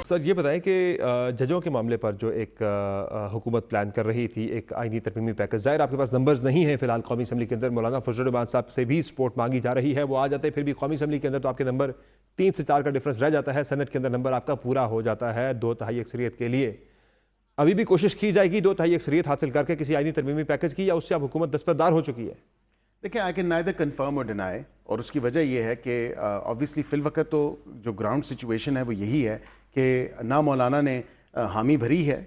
سر یہ بتائیں کہ ججوں کے معاملے پر جو ایک حکومت پلان کر رہی تھی ایک آئینی ترمیمی پیکج، ظاہر آپ کے پاس نمبرز نہیں ہیں فی الحال قومی اسمبلی کے اندر، مولانا فضل الرحمان صاحب سے بھی سپورٹ مانگی جا رہی ہے، وہ آ جاتے ہیں، پھر بھی قومی اسمبلی کے اندر تو آپ کے نمبر 3 سے 4 کا ڈفرنس رہ جاتا ہے، سینٹ کے اندر نمبر آپ کا پورا ہو جاتا ہے 2/3 اکثریت کے لیے۔ ابھی بھی کوشش کی جائے گی 2/3 اکثریت حاصل کر کے کسی آئینی ترمیمی پیکج کی، یا اس سے اب حکومت دستبردار ہو چکی ہے؟ دیکھیں آئی کین نائدر کنفرم اور ڈینائی، اور اس کی وجہ یہ ہے کہ آبویسلی فی الوقت تو جو گراؤنڈ سچویشن ہے وہ یہی ہے کہ نہ مولانا نے حامی بھری ہے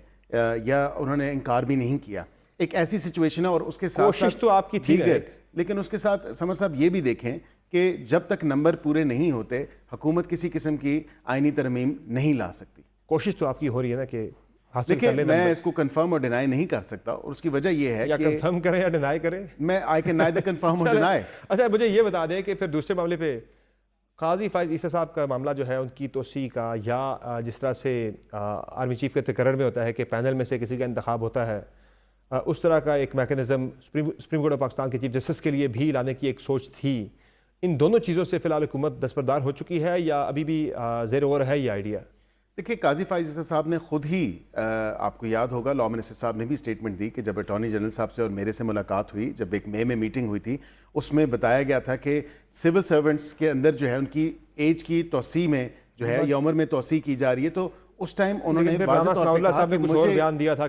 یا انہوں نے انکار بھی نہیں کیا، ایک ایسی سچویشن ہے، اور اس کے ساتھ کوشش تو آپ کی تھی، لیکن اس کے ساتھ سمر صاحب یہ بھی دیکھیں کہ جب تک نمبر پورے نہیں ہوتے حکومت کسی قسم کی آئینی ترمیم نہیں لا سکتی۔ کوشش تو آپ کی ہو رہی ہے نا کہ حاصل کر دیکھیں لیں، میں اس کو کنفرم اور ڈینائی نہیں کر سکتا، اور اس کی وجہ یہ ہے یا کہ کنفرم کریں یا ڈینائی کریں، میں آئی کین نائدر کنفرم اور ڈینائی۔ اچھا مجھے یہ بتا دیں کہ پھر دوسرے معاملے پہ قاضی فائز عیسیٰ صاحب کا معاملہ جو ہے ان کی توسیع کا، یا جس طرح سے آرمی چیف کے تقرر میں ہوتا ہے کہ پینل میں سے کسی کا انتخاب ہوتا ہے، اس طرح کا ایک mechanism supreme court of Pakistan کے چیف جسٹس کے لیے بھی لانے کی ایک سوچ تھی، ان دونوں چیزوں سے فی الحال حکومت دستبردار ہو چکی ہے یا ابھی بھی زیر غور ہے یہ آئیڈیا؟ دیکھیے قاضی فائز عیسیٰ صاحب نے خود ہی آپ کو یاد ہوگا لا منسٹر صاحب نے بھی اسٹیٹمنٹ دی کہ جب اٹارنی جنرل صاحب سے اور میرے سے ملاقات ہوئی، جب ایک مئی میں میٹنگ ہوئی تھی، اس میں بتایا گیا تھا کہ سول سرونٹس کے اندر جو ہے ان کی ایج کی توسیع میں جو ہے یا عمر میں توسیع کی جا رہی ہے، تو اس ٹائم انہوں نے واضح طور پہ کہا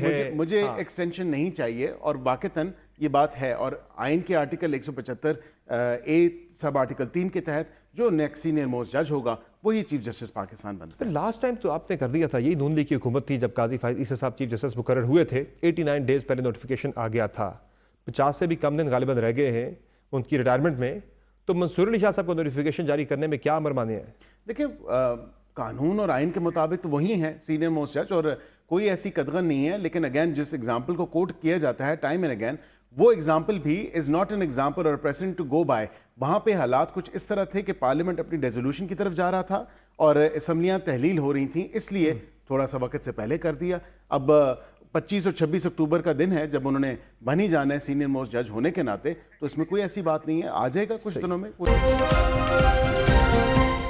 کہ مجھے ایکسٹینشن نہیں چاہیے، اور واقعتاً یہ بات ہے، اور آئین کے آرٹیکل 175 اے سب آرٹیکل 3 کے تحت جو نیکسٹ سینئر موسٹ جج ہوگا وہی چیف جسٹس پاکستان بنتا ہے۔ لاسٹ ٹائم تو آپ نے کر دیا تھا، یہی نون لیگ کی حکومت تھی جب قاضی فائز عیسیٰ صاحب چیف جسٹس مقرر ہوئے تھے، 89 ڈیز پہلے نوٹیفیکیشن آ گیا تھا، 50 سے بھی کم دن غالباً رہ گئے ہیں ان کی ریٹائرمنٹ میں، تو منصور علی شاہ صاحب کو نوٹیفیکیشن جاری کرنے میں کیا امر مانے ہیں؟ دیکھیں قانون اور آئین کے مطابق تو وہی ہیں سینئر موسٹ جج، اور کوئی ایسی قدغن نہیں ہے، لیکن اگین جس ایگزامپل کو کوٹ کیا جاتا ہے ٹائم اینڈ اگین، وہ ایگزامپل بھی از ناٹ این ایگزامپل اور پریسیڈنٹ ٹو گو بائی۔ وہاں پہ حالات کچھ اس طرح تھے کہ پارلیمنٹ اپنی ڈیزولوشن کی طرف جا رہا تھا اور اسمبلیاں تحلیل ہو رہی تھیں، اس لیے تھوڑا سا وقت سے پہلے کر دیا۔ اب 25 اور 26 اکتوبر کا دن ہے جب انہوں نے بن ہی جانا ہے سینئر موسٹ جج ہونے کے ناطے، تو اس میں کوئی ایسی بات نہیں ہے، آ جائے گا کچھ دنوں میں۔